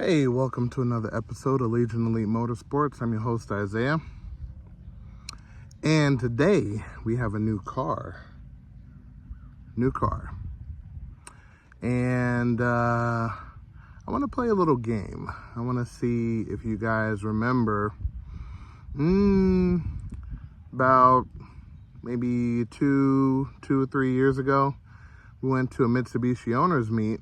Hey, welcome to another episode of Legion Elite Motorsports. I'm your host, Isaiah. And today we have a new car. And I want to play a little game. I want to see if you guys remember about maybe two or 3 years ago, we went to a Mitsubishi owners meet.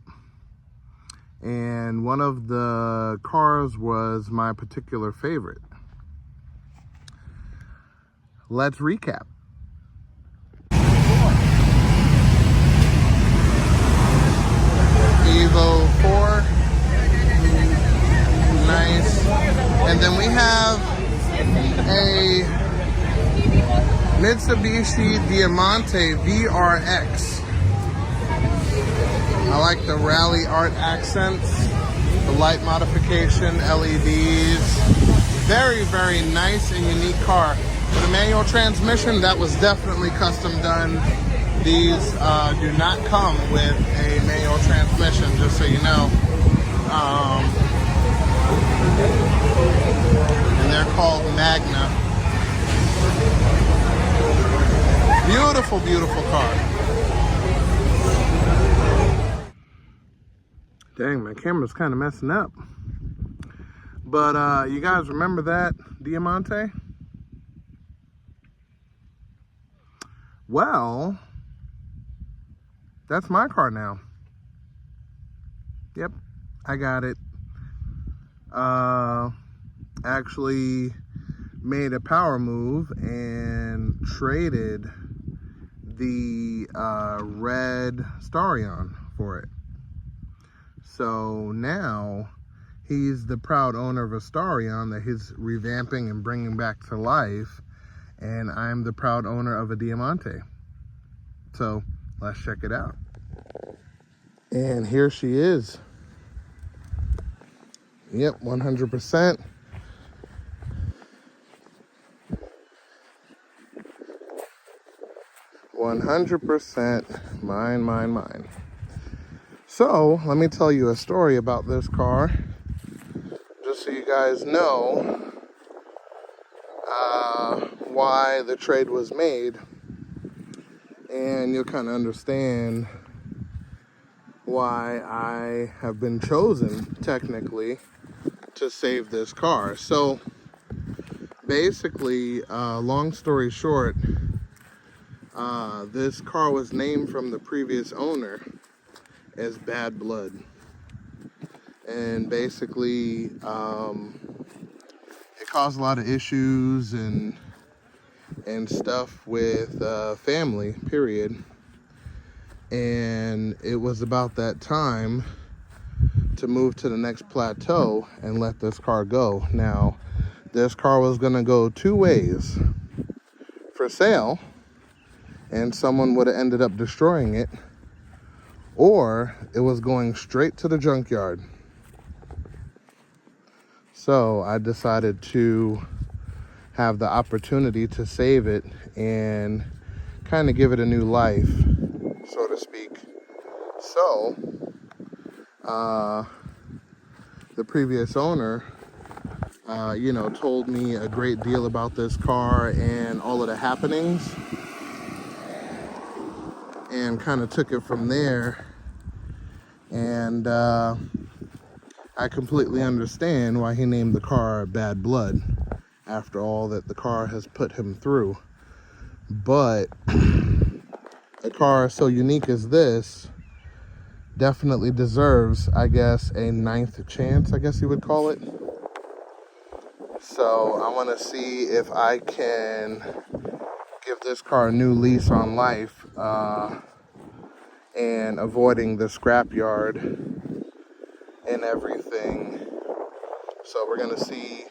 And one of the cars was my particular favorite. Let's recap. Evo 4. Nice. And then we have a Mitsubishi Diamante VRX. I like the rally art accents, the light modification, LEDs. Very, very nice and unique car. For the manual transmission, that was definitely custom done. These do not come with a manual transmission, just so you know. And they're called Magna. Beautiful, beautiful car. Dang, my camera's kind of messing up. But you guys remember that Diamante? Well, that's my car now. Yep, I got it. Actually made a power move and traded the red Starion for it. So now he's the proud owner of a Starion that he's revamping and bringing back to life. And I'm the proud owner of a Diamante. So let's check it out. And here she is. Yep, 100%. Mine. So, let me tell you a story about this car, just so you guys know why the trade was made, and you'll kind of understand why I have been chosen, technically, to save this car. So, basically, long story short, this car was named from the previous owner as Bad Blood. And basically, it caused a lot of issues and stuff with family, period. And it was about that time to move to the next plateau and let this car go. Now, this car was gonna go two ways: for sale, and someone would have ended up destroying it, or it was going straight to the junkyard. So I decided to have the opportunity to save it and kind of give it a new life, so to speak. So the previous owner, told me a great deal about this car and all of the happenings, and kind of took it from there. And I completely understand why he named the car Bad Blood, after all that the car has put him through. But a car so unique as this definitely deserves, I guess, a ninth chance, I guess you would call it. So I want to see if I can give this car a new lease on life, and avoiding the scrapyard and everything. So we're gonna see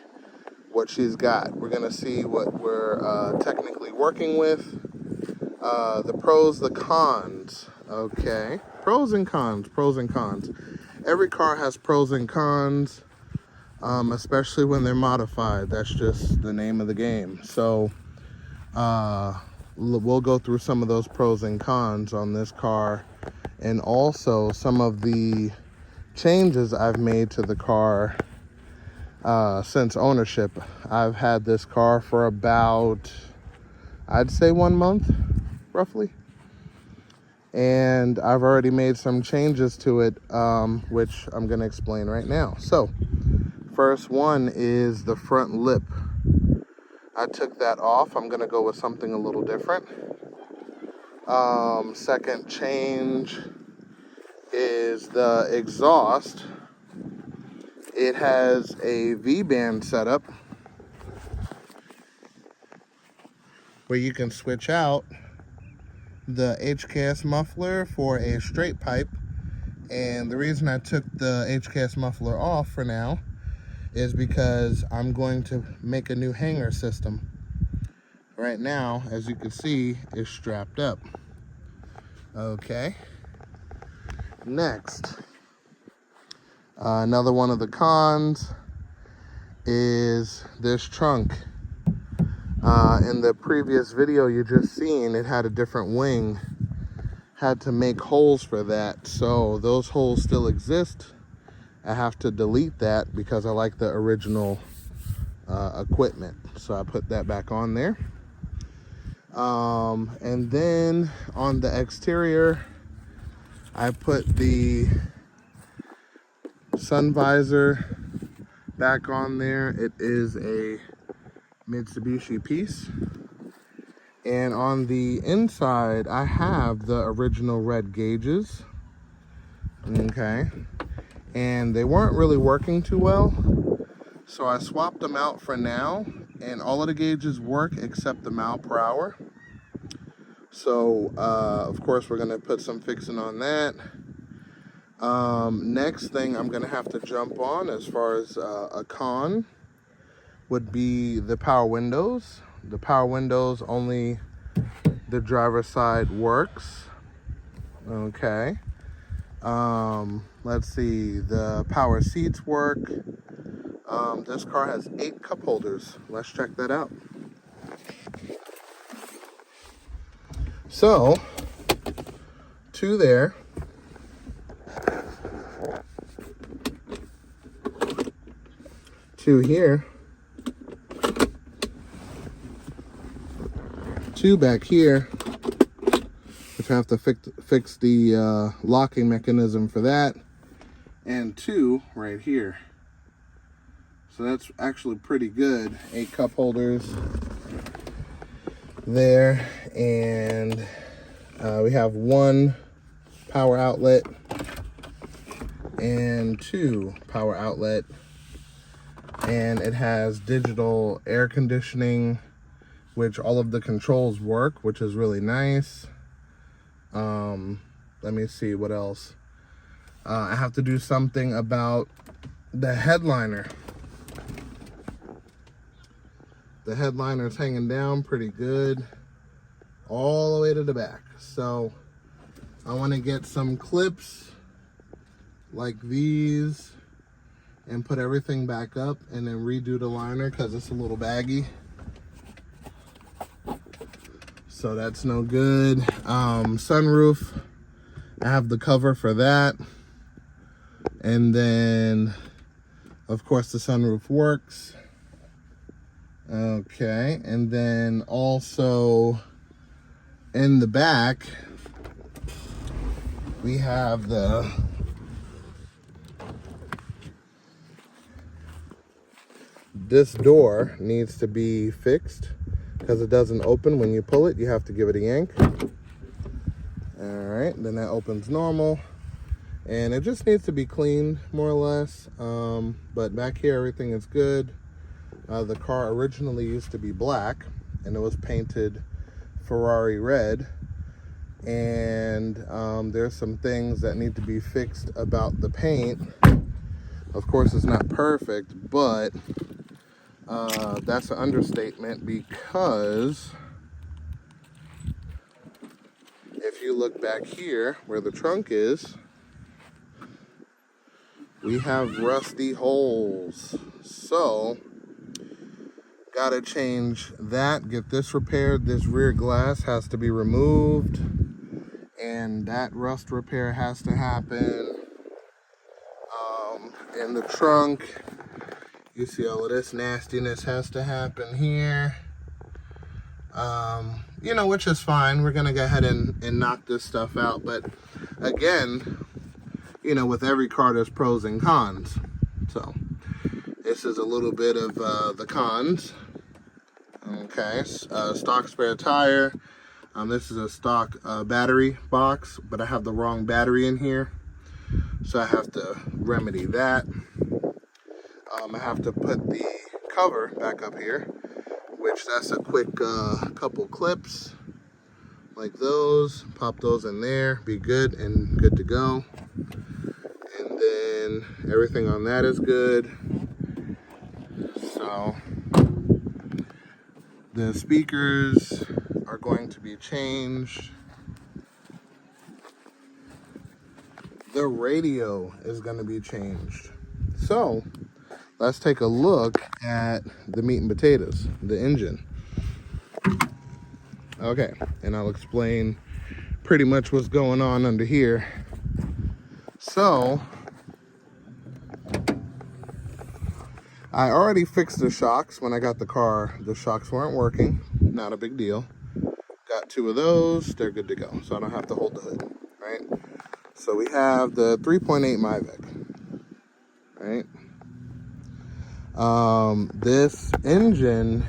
what she's got. We're gonna see what we're technically working with, the pros, the cons. Okay, pros and cons. Every car has pros and cons, especially when they're modified. That's just the name of the game. So we'll go through some of those pros and cons on this car, and also some of the changes I've made to the car since ownership. I've had this car for about, I'd say, 1 month, roughly. And I've already made some changes to it, which I'm going to explain right now. So, first one is the front lip. I took that off. I'm going to go with something a little different. Second change is the exhaust. It has a V-band setup where you can switch out the HKS muffler for a straight pipe. And the reason I took the HKS muffler off for now is because I'm going to make a new hanger system. Right now, as you can see, it's strapped up. Okay. Next, another one of the cons is this trunk. In the previous video you just seen, it had a different wing. Had to make holes for that, so those holes still exist. I have to delete that because I like the original equipment, so I put that back on there. And then on the exterior, I put the sun visor back on there. It is a Mitsubishi piece. And on the inside, I have the original red gauges. Okay. And they weren't really working too well, so I swapped them out for now, and all of the gauges work except the mile per hour. So, of course, we're going to put some fixing on that. Next thing I'm going to have to jump on as far as a con would be the power windows. The power windows, only the driver's side works. Okay. Let's see, the power seats work. This car has 8 cup holders. Let's check that out. So, 2 there. 2 here. 2 back here, which I have to fix the locking mechanism for that, and 2 right here. So that's actually pretty good. 8 cup holders there, and we have 1 power outlet and 2 power outlet, and it has digital air conditioning, which all of the controls work, which is really nice. Let me see what else. I have to do something about the headliner. The headliner is hanging down pretty good all the way to the back. So I want to get some clips like these and put everything back up and then redo the liner because it's a little baggy. So that's no good. Sunroof, I have the cover for that. And then, of course, the sunroof works. Okay, and then also in the back, we have this door needs to be fixed because it doesn't open when you pull it. You have to give it a yank. All right, then that opens normal. And it just needs to be cleaned, more or less. But back here, everything is good. The car originally used to be black, and it was painted Ferrari red. And there's some things that need to be fixed about the paint. Of course, it's not perfect, but that's an understatement, because if you look back here where the trunk is, we have rusty holes. So gotta change that, get this repaired. This rear glass has to be removed, and that rust repair has to happen. in the trunk. You see all of this nastiness has to happen here. You know, which is fine. We're gonna go ahead and knock this stuff out. But again, you know, with every car there's pros and cons. So this is a little bit of the cons. Okay, stock spare tire. This is a stock battery box, but I have the wrong battery in here, so I have to remedy that. I have to put the cover back up here, which that's a quick couple clips like those. Pop those in there, be good and good to go. And then everything on that is good. So the speakers are going to be changed. The radio is going to be changed. So let's take a look at the meat and potatoes, the engine. Okay, and I'll explain pretty much what's going on under here. So I already fixed the shocks when I got the car. The shocks weren't working, not a big deal. Got 2 of those, they're good to go. So I don't have to hold the hood, right? So we have the 3.8 Mavec, right? This engine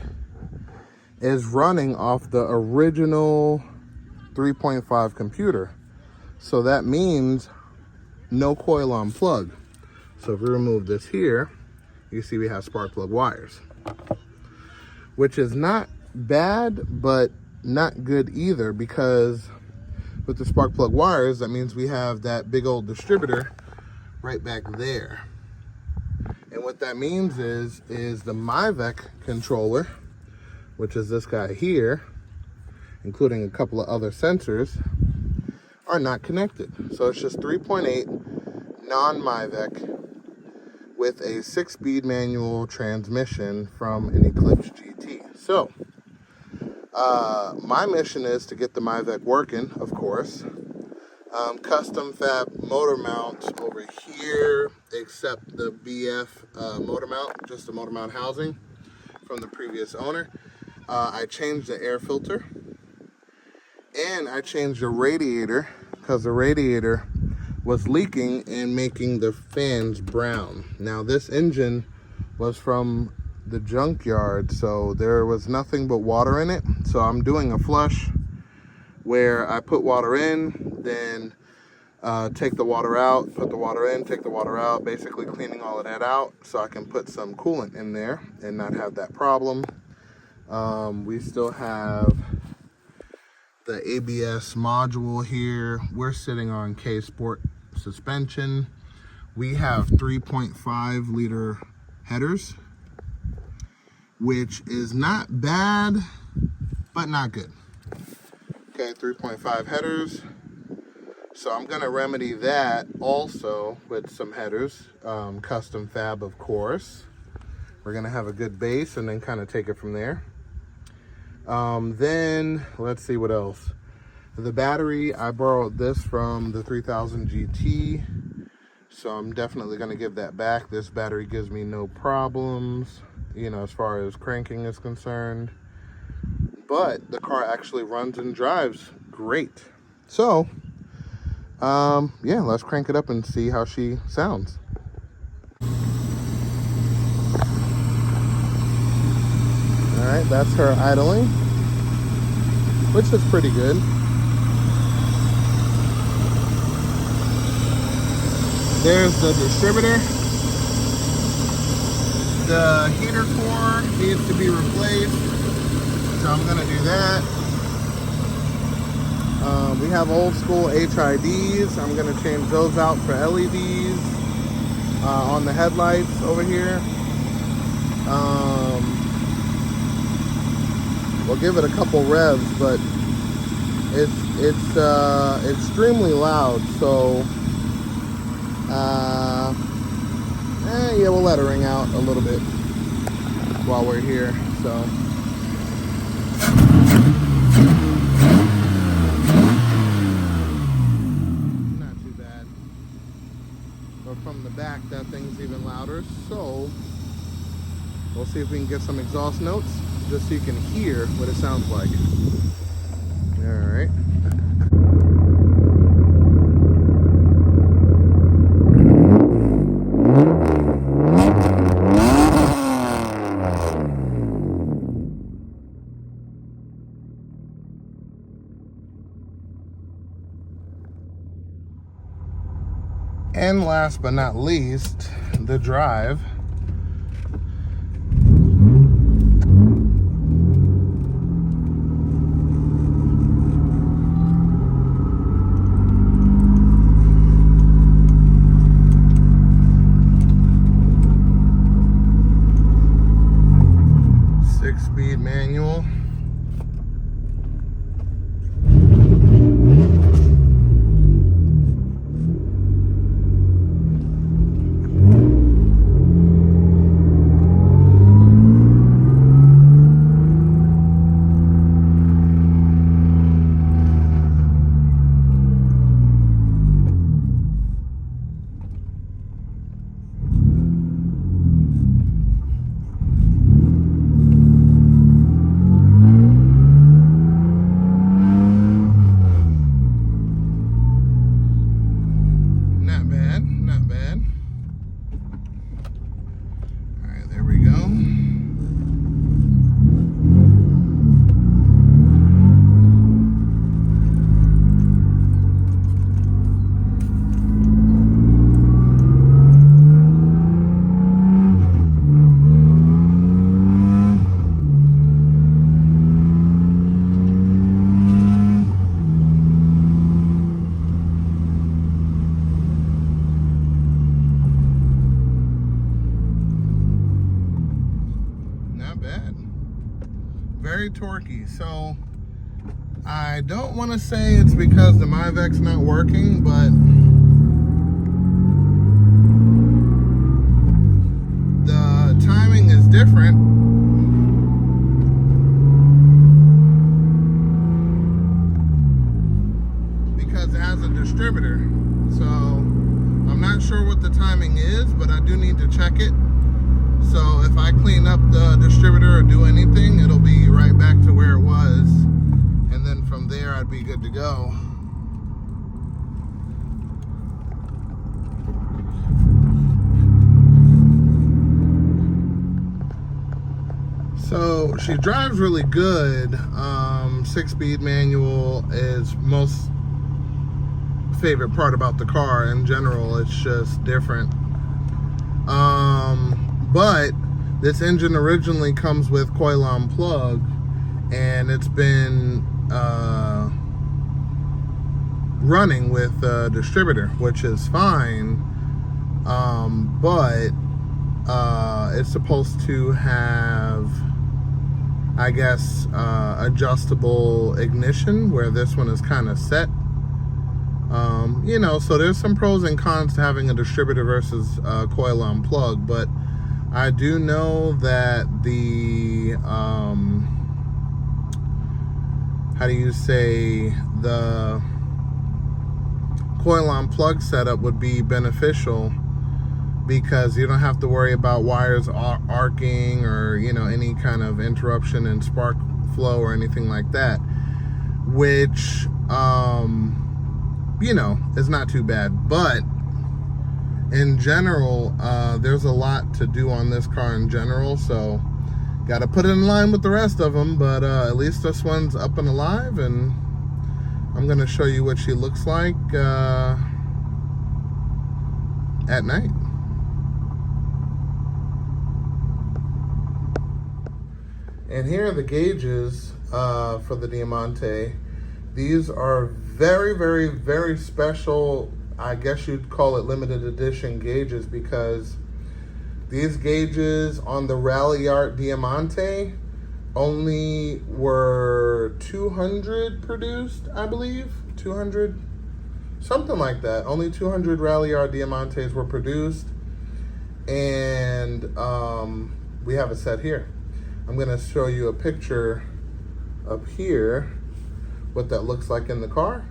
is running off the original 3.5 computer. So that means no coil on plug. So if we remove this here, you see we have spark plug wires, which is not bad, but not good either, because with the spark plug wires, that means we have that big old distributor right back there. And what that means is the Mavec controller, which is this guy here, including a couple of other sensors, are not connected. So it's just 3.8 non-Mavec with a 6-speed manual transmission from an Eclipse GT. So my mission is to get the Mavec working, of course. Custom fab motor mount over here, except the BF motor mount, just the motor mount housing from the previous owner. I changed the air filter, and I changed the radiator because the radiator was leaking and making the fans brown. Now this engine was from the junkyard, so there was nothing but water in it. So I'm doing a flush where I put water in, then take the water out, put the water in, take the water out, basically cleaning all of that out so I can put some coolant in there and not have that problem. We still have the ABS module here. We're sitting on K Sport suspension. We have 3.5 liter headers, which is not bad, but not good. Okay, 3.5 headers. So I'm gonna remedy that also with some headers, custom fab, of course. We're gonna have a good base and then kind of take it from there. Then let's see what else. The battery, I borrowed this from the 3000 GT, so I'm definitely gonna give that back. This battery gives me no problems, you know, as far as cranking is concerned. But the car actually runs and drives great. So, yeah, let's crank it up and see how she sounds. All right, that's her idling, which is pretty good. There's the distributor. The heater core needs to be replaced, so I'm gonna do that. We have old school HIDs. I'm gonna change those out for LEDs on the headlights over here. We'll give it a couple revs, but it's extremely loud, so yeah, we'll let her ring out a little bit while we're here. So not too bad. But from the back, that thing's even louder. So we'll see if we can get some exhaust notes just so you can hear what it sounds like. All right. And last but not least, the drive. Six-speed manual. Not bad, not bad. All right, there we go. Not bad. Very torquey. So I don't want to say it's because the Mivec's not working, but the timing is different. Because it has a distributor. So I'm not sure what the timing is, but I do need to check it. So if I clean up the distributor or do anything, it'll be right back to where it was. And then from there, I'd be good to go. So she drives really good. Six-speed manual is most favorite part about the car in general. It's just different. But this engine originally comes with coil-on plug, and it's been running with a distributor, which is fine. But it's supposed to have, I guess, adjustable ignition, where this one is kind of set. You know, so there's some pros and cons to having a distributor versus coil-on plug, but I do know that the, how do you say, the coil-on plug setup would be beneficial because you don't have to worry about wires arcing or, you know, any kind of interruption in spark flow or anything like that, which, you know, is not too bad. But in general, there's a lot to do on this car in general, so got to put it in line with the rest of them, but at least this one's up and alive, and I'm going to show you what she looks like at night. And here are the gauges for the Diamante. These are very, very, very special, I guess you'd call it limited edition gauges, because these gauges on the Rally Art Diamante only were 200 produced, I believe. 200, something like that. Only 200 Rally Art Diamantes were produced. And we have a set here. I'm going to show you a picture up here, what that looks like in the car.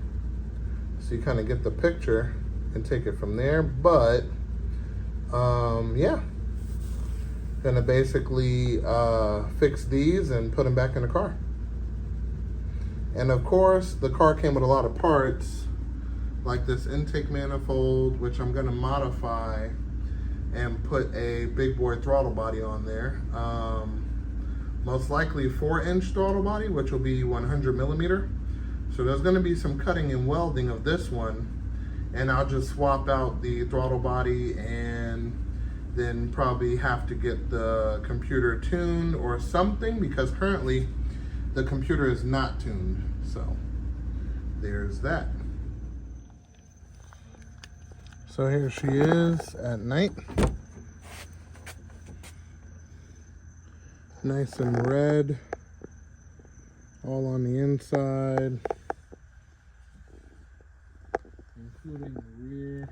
So you kind of get the picture and take it from there. But Yeah, gonna basically fix these and put them back in the car. And of course, the car came with a lot of parts, like this intake manifold, which I'm gonna modify and put a big boy throttle body on there. Most likely 4-inch throttle body, which will be 100 millimeter. So there's gonna be some cutting and welding of this one, and I'll just swap out the throttle body and then probably have to get the computer tuned or something, because currently the computer is not tuned. So there's that. So here she is at night. Nice and red, all on the inside, including the rear.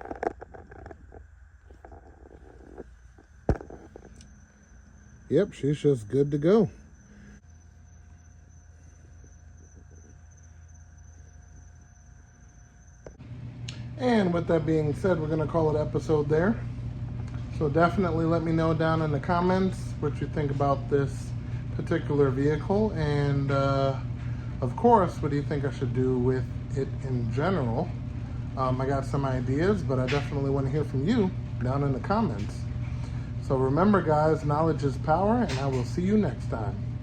Yep, she's just good to go. And with that being said, we're gonna call it episode there. So definitely let me know down in the comments what you think about this particular vehicle, and of course, what do you think I should do with it in general? I got some ideas, but I definitely want to hear from you down in the comments. So remember guys, knowledge is power, and I will see you next time.